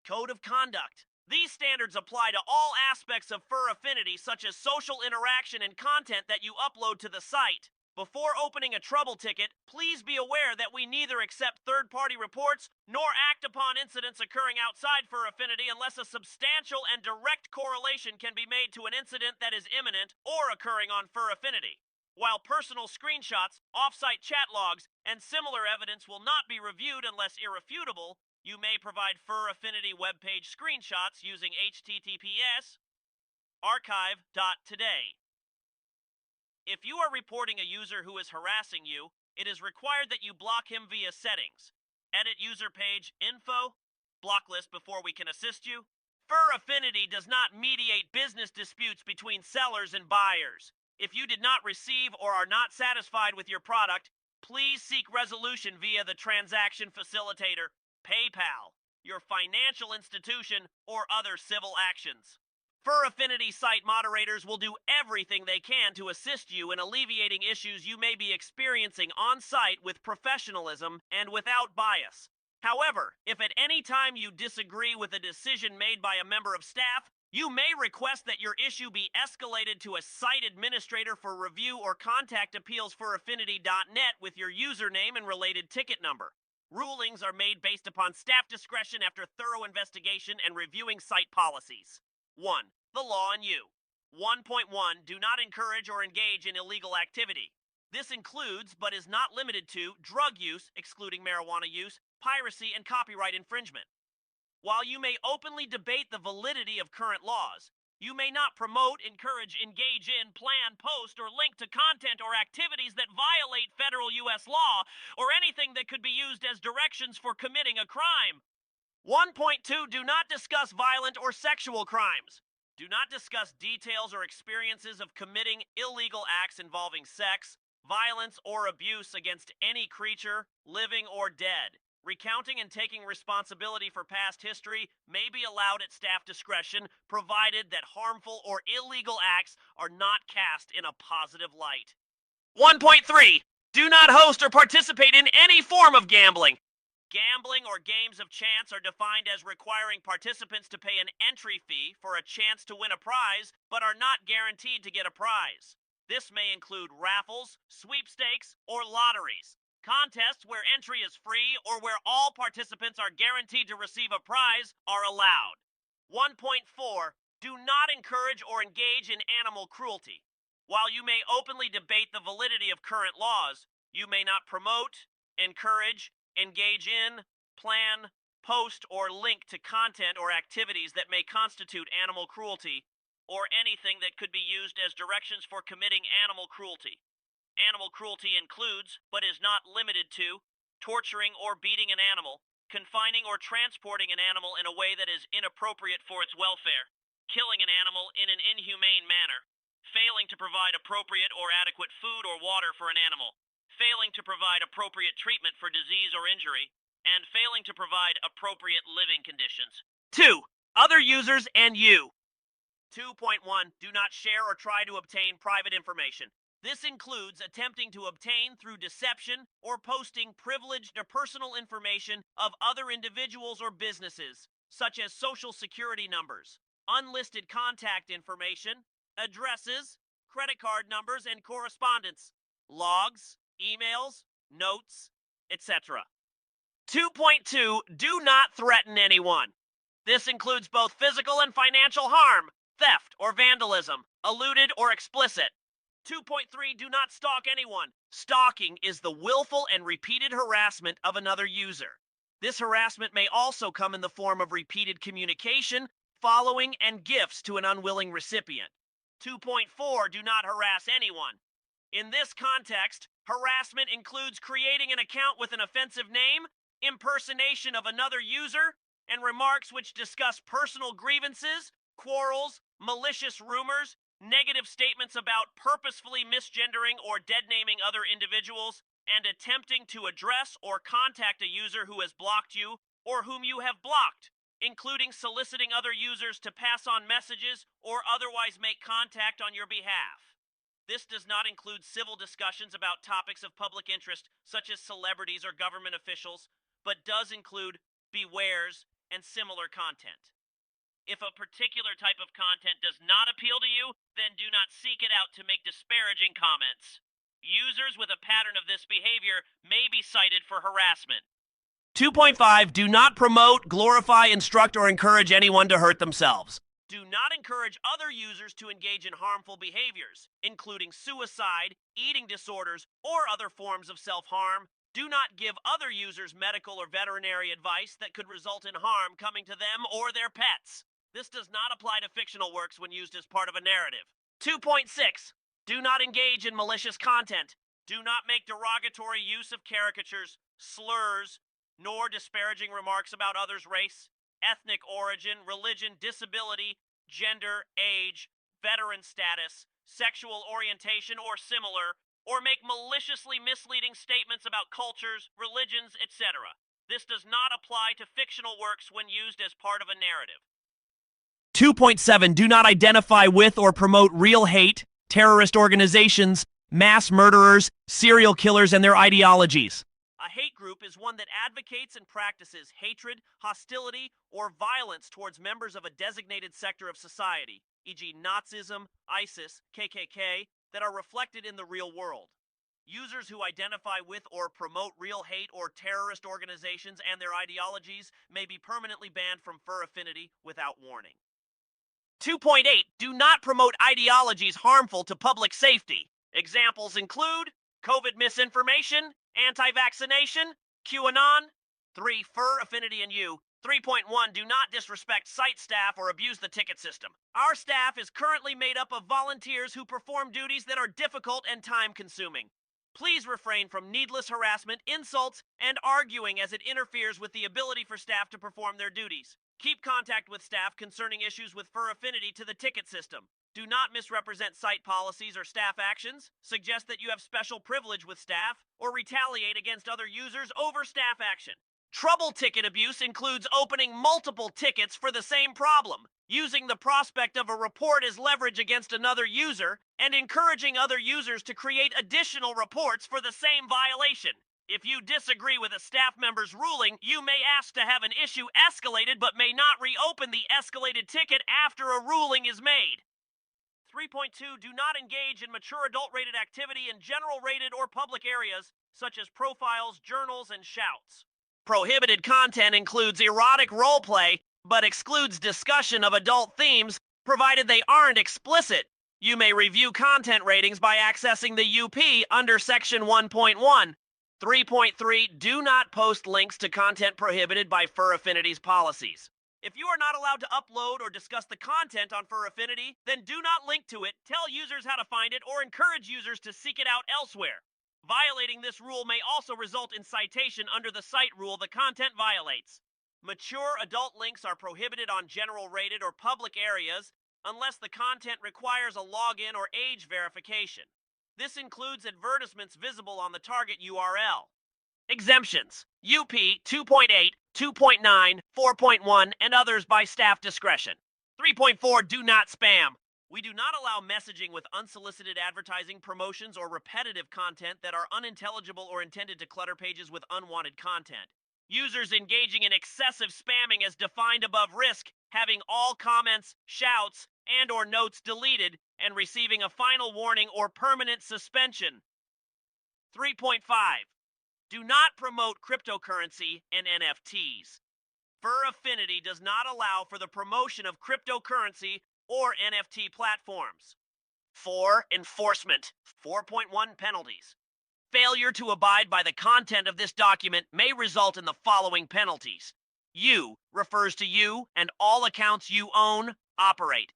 Code of Conduct. These standards apply to all aspects of Fur Affinity, such as social interaction and content that you upload to the site. Before opening a trouble ticket, please be aware that we neither accept third-party reports nor act upon incidents occurring outside Fur Affinity unless a substantial and direct correlation can be made to an incident that is imminent or occurring on Fur Affinity. While personal screenshots, off-site chat logs, and similar evidence will not be reviewed unless irrefutable, you may provide Fur Affinity webpage screenshots using https archive.today. If you are reporting a user who is harassing you, it is required that you block him via settings. Edit user page info, block list before we can assist you. Fur Affinity does not mediate business disputes between sellers and buyers. If you did not receive or are not satisfied with your product, please seek resolution via the transaction facilitator, PayPal, your financial institution, or other civil actions. Fur Affinity site moderators will do everything they can to assist you in alleviating issues you may be experiencing on-site with professionalism and without bias. However, if at any time you disagree with a decision made by a member of staff, you may request that your issue be escalated to a site administrator for review or contact appeals furaffinity.net with your username and related ticket number. Rulings are made based upon staff discretion after thorough investigation and reviewing site policies. 1. The law and you. 1.1. Do not encourage or engage in illegal activity. This includes, but is not limited to, drug use, excluding marijuana use, piracy, and copyright infringement. While you may openly debate the validity of current laws, you may not promote, encourage, engage in, plan, post, or link to content or activities that violate federal U.S. law or anything that could be used as directions for committing a crime. 1.2. Do not discuss violent or sexual crimes. Do not discuss details or experiences of committing illegal acts involving sex, violence, or abuse against any creature, living or dead. Recounting and taking responsibility for past history may be allowed at staff discretion, provided that harmful or illegal acts are not cast in a positive light. 1.3. Do not host or participate in any form of gambling. Gambling or games of chance are defined as requiring participants to pay an entry fee for a chance to win a prize, but are not guaranteed to get a prize. This may include raffles, sweepstakes, or lotteries. Contests where entry is free or where all participants are guaranteed to receive a prize are allowed. 1.4. Do not encourage or engage in animal cruelty. While you may openly debate the validity of current laws, you may not promote, encourage, engage in, plan, post, or link to content or activities that may constitute animal cruelty, or anything that could be used as directions for committing animal cruelty. Animal cruelty includes, but is not limited to, torturing or beating an animal, confining or transporting an animal in a way that is inappropriate for its welfare, killing an animal in an inhumane manner, failing to provide appropriate or adequate food or water for an animal, failing to provide appropriate treatment for disease or injury, and failing to provide appropriate living conditions. 2. Other users and you. 2.1. Do not share or try to obtain private information. This includes attempting to obtain through deception or posting privileged or personal information of other individuals or businesses, such as social security numbers, unlisted contact information, addresses, credit card numbers and correspondence, logs, emails, notes, etc. 2.2. Do not threaten anyone. This includes both physical and financial harm, theft or vandalism, alluded or explicit. 2.3. Do not stalk anyone. Stalking is the willful and repeated harassment of another user. This harassment may also come in the form of repeated communication, following, and gifts to an unwilling recipient. 2.4. Do not harass anyone. In this context, harassment includes creating an account with an offensive name, impersonation of another user, and remarks which discuss personal grievances, quarrels, malicious rumors, negative statements about purposefully misgendering or deadnaming other individuals, and attempting to address or contact a user who has blocked you or whom you have blocked, including soliciting other users to pass on messages or otherwise make contact on your behalf. This does not include civil discussions about topics of public interest, such as celebrities or government officials, but does include bewares, and similar content. If a particular type of content does not appeal to you, then do not seek it out to make disparaging comments. Users with a pattern of this behavior may be cited for harassment. 2.5. Do not promote, glorify, instruct, or encourage anyone to hurt themselves. Do not encourage other users to engage in harmful behaviors, including suicide, eating disorders, or other forms of self-harm. Do not give other users medical or veterinary advice that could result in harm coming to them or their pets. This does not apply to fictional works when used as part of a narrative. 2.6. Do not engage in malicious content. Do not make derogatory use of caricatures, slurs, nor disparaging remarks about others' race, ethnic origin, religion, disability, gender, age, veteran status, sexual orientation, or similar, or make maliciously misleading statements about cultures, religions, etc. This does not apply to fictional works when used as part of a narrative. 2.7. Do not identify with or promote real hate, terrorist organizations, mass murderers, serial killers, and their ideologies. A hate group is one that advocates and practices hatred, hostility, or violence towards members of a designated sector of society, e.g. Nazism, ISIS, KKK, that are reflected in the real world. Users who identify with or promote real hate or terrorist organizations and their ideologies may be permanently banned from Fur Affinity without warning. 2.8. Do not promote ideologies harmful to public safety. Examples include COVID misinformation, anti-vaccination, QAnon. 3. Fur Affinity and you. 3.1. Do not disrespect site staff or abuse the ticket system. Our staff is currently made up of volunteers who perform duties that are difficult and time-consuming. Please refrain from needless harassment, insults, and arguing as it interferes with the ability for staff to perform their duties. Keep contact with staff concerning issues with Fur Affinity to the ticket system. Do not misrepresent site policies or staff actions, suggest that you have special privilege with staff, or retaliate against other users over staff action. Trouble ticket abuse includes opening multiple tickets for the same problem, using the prospect of a report as leverage against another user, and encouraging other users to create additional reports for the same violation. If you disagree with a staff member's ruling, you may ask to have an issue escalated but may not reopen the escalated ticket after a ruling is made. 3.2. Do not engage in mature adult-rated activity in general-rated or public areas, such as profiles, journals, and shouts. Prohibited content includes erotic roleplay, but excludes discussion of adult themes, provided they aren't explicit. You may review content ratings by accessing the UP under Section 1.1. 3.3. Do not post links to content prohibited by Fur Affinity's policies. If you are not allowed to upload or discuss the content on Fur Affinity, then do not link to it, tell users how to find it, or encourage users to seek it out elsewhere. Violating this rule may also result in citation under the site rule the content violates. Mature adult links are prohibited on general rated or public areas unless the content requires a login or age verification. This includes advertisements visible on the target URL. Exemptions: UP 2.8, 2.9, 4.1, and others by staff discretion. 3.4. Do not spam. We do not allow messaging with unsolicited advertising, promotions, or repetitive content that are unintelligible or intended to clutter pages with unwanted content. Users engaging in excessive spamming as defined above risk having all comments, shouts, and/or notes deleted and receiving a final warning or permanent suspension. 3.5. Do not promote cryptocurrency and NFTs. Fur Affinity does not allow for the promotion of cryptocurrency or NFT platforms. 4. Enforcement. 4.1 Penalties. Failure to abide by the content of this document may result in the following penalties. You refers to you and all accounts you own, operate.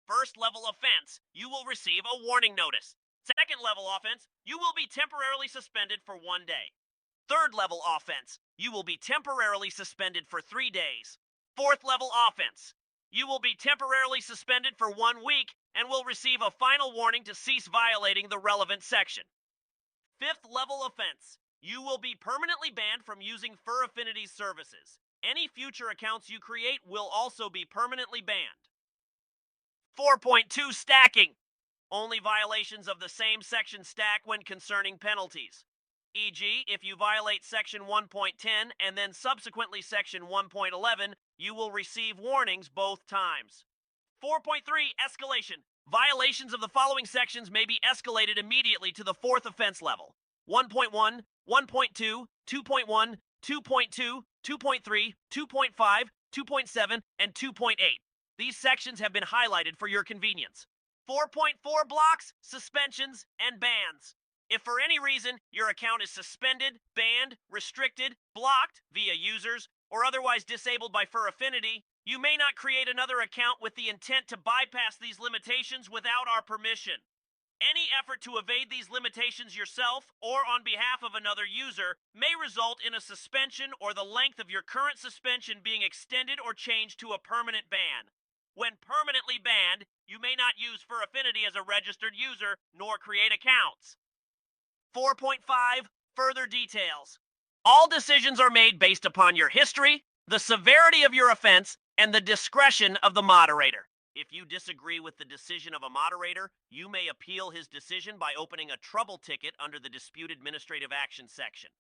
First level offense, you will receive a warning notice. Second level offense, you will be temporarily suspended for 1 day. Third level offense, you will be temporarily suspended for 3 days. Fourth level offense, you will be temporarily suspended for 1 week and will receive a final warning to cease violating the relevant section. Fifth level offense, you will be permanently banned from using Fur Affinity's services. Any future accounts you create will also be permanently banned. 4.2 Stacking. Only violations of the same section stack when concerning penalties. E.g., if you violate Section 1.10 and then subsequently Section 1.11, You will receive warnings both times. 4.3 Escalation. Violations of the following sections may be escalated immediately to the fourth offense level. 1.1, 1.2, 2.1, 2.2, 2.3, 2.5, 2.7, and 2.8. These sections have been highlighted for your convenience. 4.4 blocks, suspensions, and bans. If for any reason your account is suspended, banned, restricted, blocked via users, or otherwise disabled by Fur Affinity, you may not create another account with the intent to bypass these limitations without our permission. Any effort to evade these limitations yourself or on behalf of another user may result in a suspension or the length of your current suspension being extended or changed to a permanent ban. When permanently banned, you may not use Fur Affinity as a registered user nor create accounts. 4.5 Further details. All decisions are made based upon your history, the severity of your offense, and the discretion of the moderator. If you disagree with the decision of a moderator, you may appeal his decision by opening a trouble ticket under the Dispute Administrative Action section.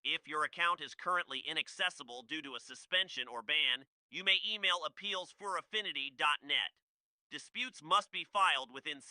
If your account is currently inaccessible due to a suspension or ban, you may email appeals@furaffinity.net. Disputes must be filed within